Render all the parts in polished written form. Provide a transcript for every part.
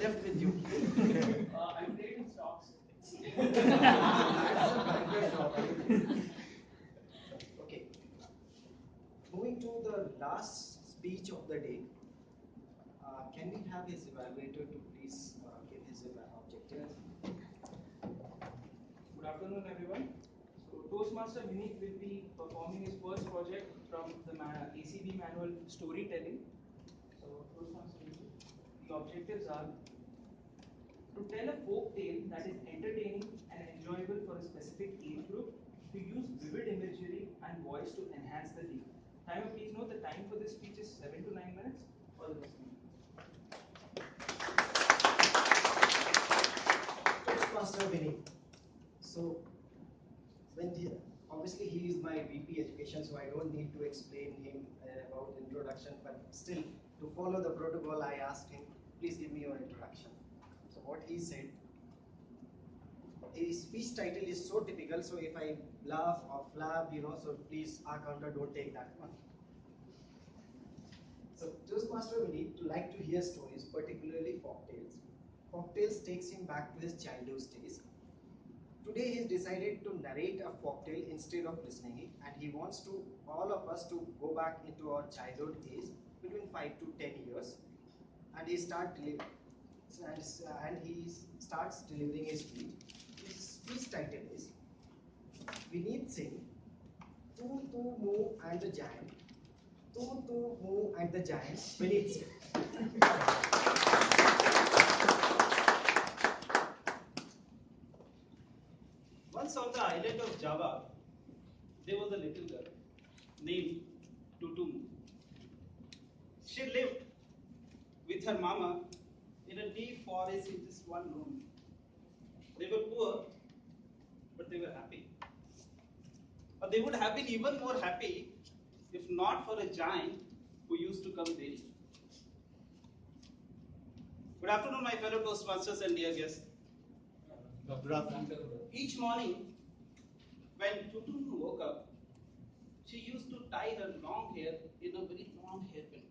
left with you? I trade in stocks. That's a banker's job. Okay. Moving to the last speech of the day, can we have his evaluator to please give his objectives? Good afternoon, everyone. So, Toastmaster Vinit will be performing his first project from the ACB manual storytelling. So, Toastmaster Vinit, the objectives are to tell a folk tale that is entertaining and enjoyable for a specific age group, to use vivid imagery and voice to enhance the theme. Timer, please note the time for this speech is 7 to 9 minutes. All the best. Toastmaster Vinny. So, obviously he is my VP Education, so I don't need to explain him about introduction, but still, to follow the protocol, I asked him, please give me your introduction. So what he said, his speech title is so typical, so if I laugh or flap, so please, our counter, don't take that one. So Toastmaster Vinny like to hear stories, particularly folktales. Folktales takes him back to his childhood days. Today he's decided to narrate a folktale instead of listening it, and he wants to all of us to go back into our childhood days between 5 to 10 years, and he starts delivering his speech. His speech title is Vinit Singh, Tu Tu Moo and the Giant. Tu Tu Moo and the Giant, Vinit Singh. Once on the island of Java, there was a little girl named Tutumu. She lived with her mama in a deep forest in just one room. They were poor, but they were happy. Or they would have been even more happy if not for a giant who used to come daily. Good afternoon, my fellow Toastmasters and dear guests. Good afternoon. Each morning, when Tutumu woke up, she used to tie her long hair in a very long hairpin,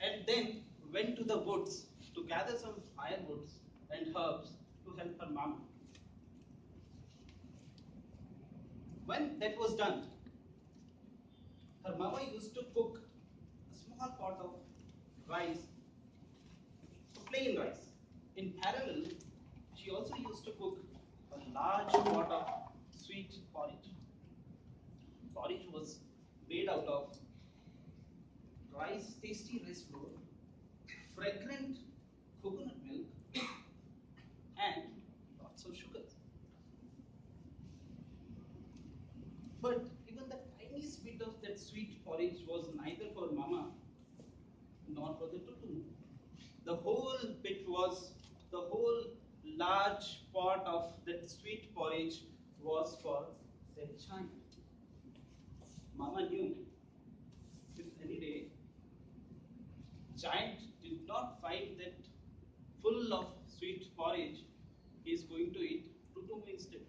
and then went to the woods to gather some firewoods and herbs to help her mama. When that was done, her mama used to cook a small pot of rice, plain rice. In parallel, she also used to cook a large pot of sweet porridge. Porridge was made out of rice, tasty rice flour, fragrant coconut milk, and lots of sugar. But even the tiniest bit of that sweet porridge was neither for Mama nor for the Tutu. The whole large pot of that sweet porridge was for that giant. Mama knew if any day giant did not find that full of sweet porridge, he is going to eat Tutu instead.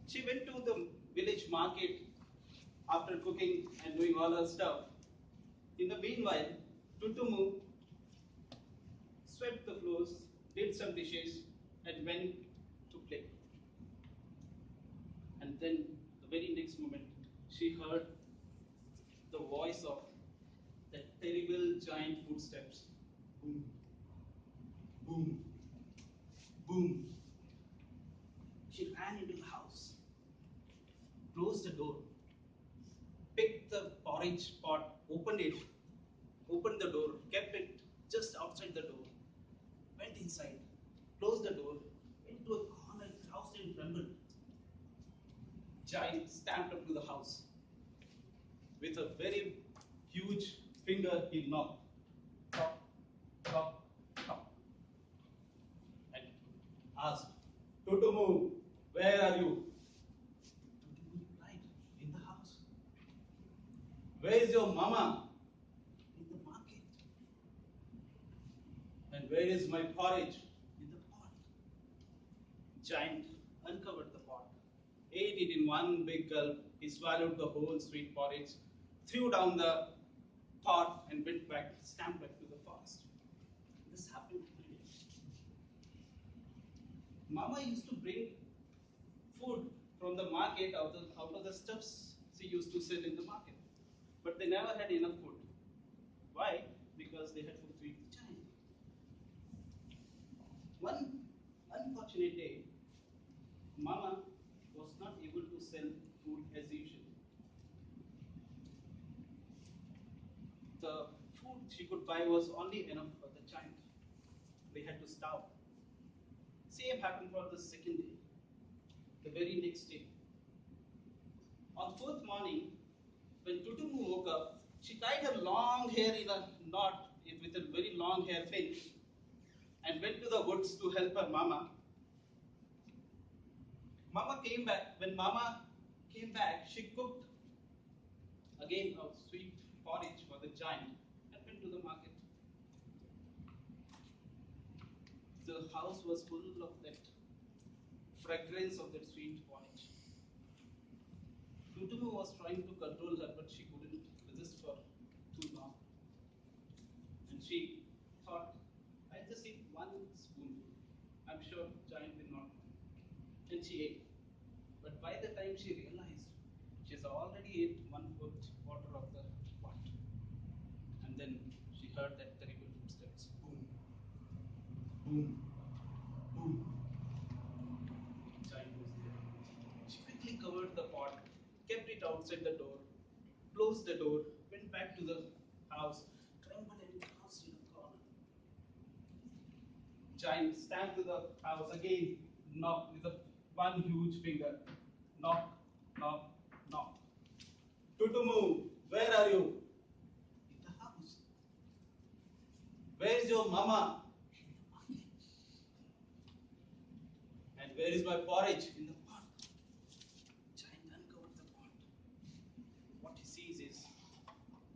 She went to the village market after cooking and doing all her stuff. In the meanwhile, Tutumu swept the floors, did some dishes, and went to play. And then, the very next moment, she heard the voice of that terrible giant footsteps. Boom, boom, boom. She ran into the house, closed the door, picked the porridge pot, opened the door, kept it just outside the door, went inside, closed the door, went to a corner, crouched and trembled. Giant stamped up to the house. With a very huge finger, he knocked. Knock, knock, knock. And asked, Tutumu, where are you? Tutumu replied, in the house. Where is your mama? In the market. And where is my porridge? In the pot. Giant uncovered the pot, ate it in one big gulp. He swallowed the whole sweet porridge, threw down the pot, and went back, stamped back to the forest. Mama used to bring food from the market out of the stuffs she used to sell in the market. But they never had enough food. Why? Because they had to feed the giant. One unfortunate day, Mama was not able to sell food as usual. The food she could buy was only enough for the giant. They had to starve. Same happened for the second day, the very next day. On fourth morning, when Tutumu woke up, she tied her long hair in a knot with a very long hair pin and went to the woods to help her mama. Mama came back. When Mama came back, she cooked again a sweet porridge for the giant and went to the market. The house was full of that fragrance of that sweet porridge. Tutumu was trying to control her, but she couldn't resist for too long. And she thought, I'll just eat one spoonful. I'm sure giant will not mind. And she ate. But by the time she realized, she's already ate 1/4 quarter of the pot. And then she heard that terrible footsteps. Boom, boom, boom. Giant was there. She quickly covered the pot, kept it outside the door, closed the door, went back to the house, trembled and crouched in a corner. Giant stamped to the house again, knocked with one huge finger. Knock, knock, knock. Tutumu, where are you? In the house. Where is your mama? And where is my porridge? In the pot. Giant uncovered the pot. What he sees is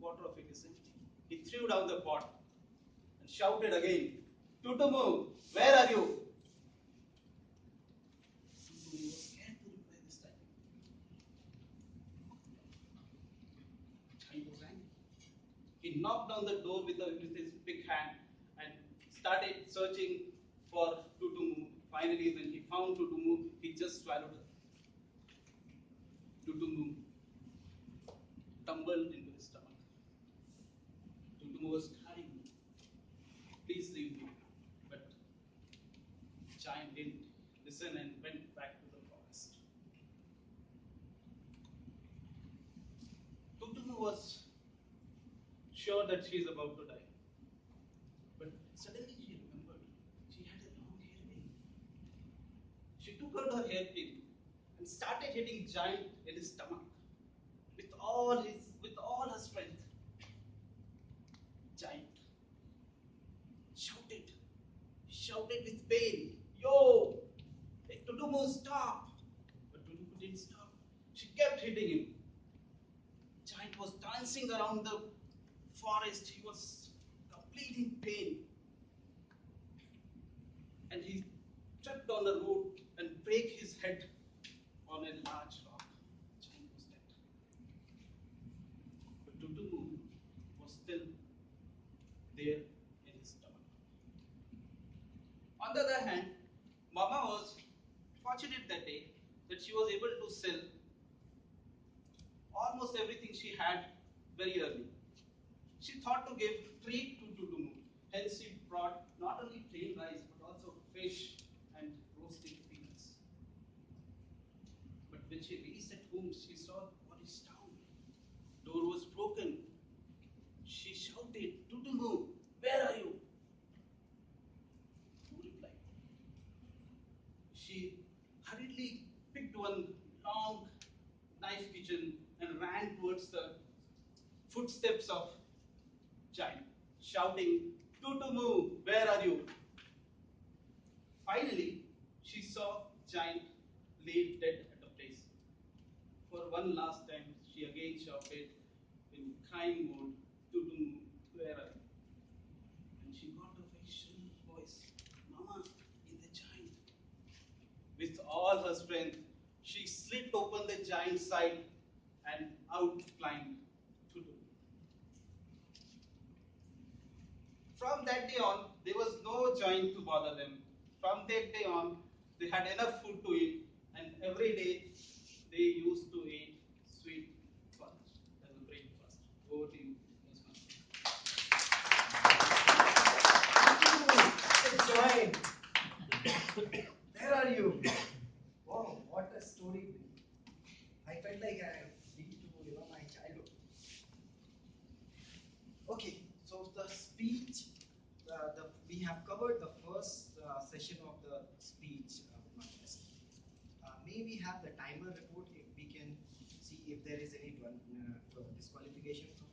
quarter of it is empty. He threw down the pot and shouted again, Tutumu, where are you? Tutumu was scared to reply this time. Giant was angry. He knocked on the door with his big hand and started searching for Tutumu. Finally, when he found Tutumu, he just swallowed her. Tutumu tumbled into his stomach. Tutumu was crying, please leave me. But Giant didn't listen and went back to the forest. Tutumu was sure that she is about to die. But suddenly she remembered she had a long hairpin. She took out her hairpin and started hitting Giant in his stomach with all her strength. Giant shouted, shouted with pain, Yo! Hey, Tutumu, stop! But Tutumu didn't stop. She kept hitting him. Giant was dancing around the forest. He was complete in pain. And he tripped on the road and break his head on a large rock. Giant was dead. But Tutumu was still there in his stomach. On the other hand, Mama was fortunate that day that she was able to sell almost everything she had very early. She thought to give treat to Tutumu. Hence she brought not only plain rice but also fish and roasted peanuts. But when she reached at home, she saw what is down. Door was broken. She shouted, Tutumu, where are you? No reply. She hurriedly picked one long knife kitchen and ran towards the footsteps of Giant, shouting, Tutumu, where are you? Finally, she saw Giant laid dead at a place. For one last time, she again shouted in crying mode, Tutumu, where are you? And she got a very shrill voice, Mama, in the giant. With all her strength, she slit open the giant's side and out climbed Tutumu. From that day on, there was no giant to bother them. From that day on, They had enough food to eat, and every day they used to eat sweet first as a breakfast. Over to you, Toastmaster. Join. Where are you? Wow, what a story. I felt like I've been to my childhood. Okay, so the speech, we have covered the first session of the speech with my guest. May we have the timer report if we can see if there is any disqualification from